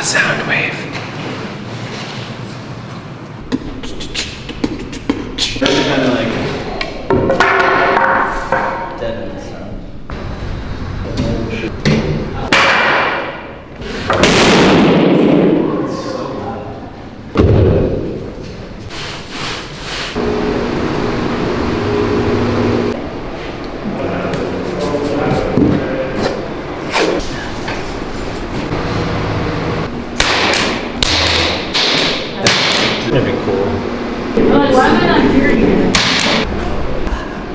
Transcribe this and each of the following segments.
sound wave. That's kind of like dead in the sound. That'd be cool. Like, why am I not hearing it?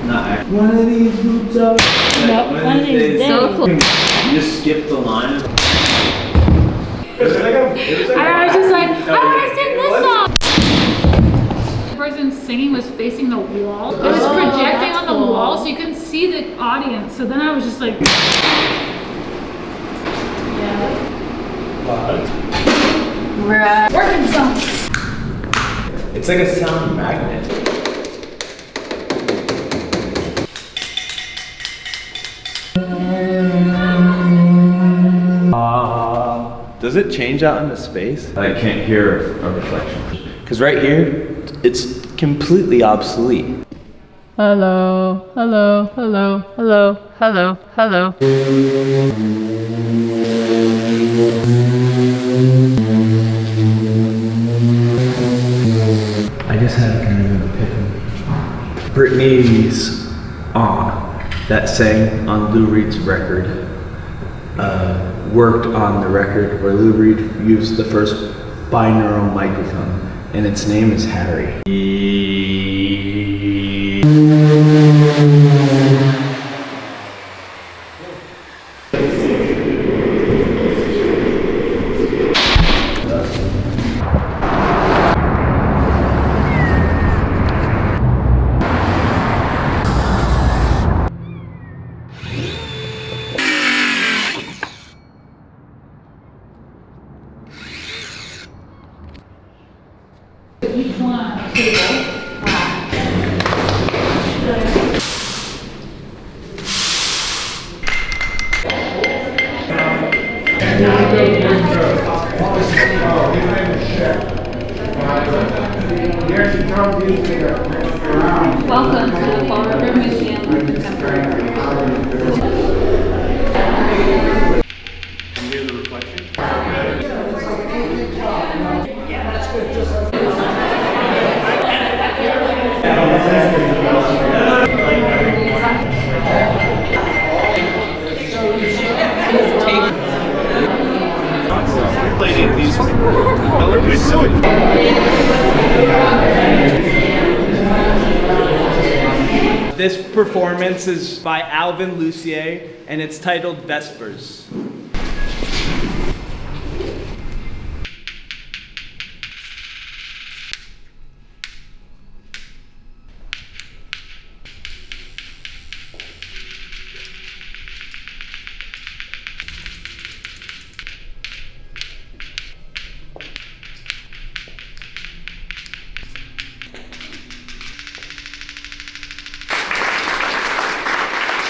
Not one of these boots up. No, one of these days. So cool. You just skip the line. I was just like, I want to sing this song. The person singing was facing the wall. It was projecting on the wall, so you couldn't see the audience. So then I was just like, yeah. We're working some. It's like a sound magnet. Does it change out into space? I can't hear a reflection. Because right here, it's completely obsolete. Hello, hello, hello, hello, hello, hello. I just had kind of an epiphany. Britney's that sang on Lou Reed's record, worked on the record where Lou Reed used the first binaural microphone, and its name is Harry. Each one on a table. Welcome to the Fall River Museum of Contemporary Art. Can you hear the reflection? This performance is by Alvin Lucier, and it's titled Vespers.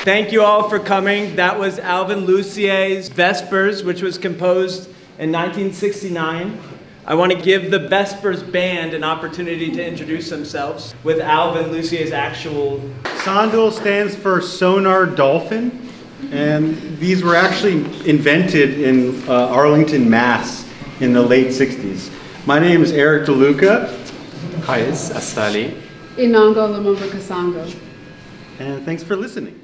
Thank you all for coming. That was Alvin Lucier's Vespers, which was composed in 1969. I want to give the Vespers band an opportunity to introduce themselves with Alvin Lucier's actual... Sondel stands for sonar dolphin, and these were actually invented in Arlington, Mass in the late 60s. My name is Eric Deluca. Qais Assolo. Enongo Lumumba-Kasongo. And thanks for listening.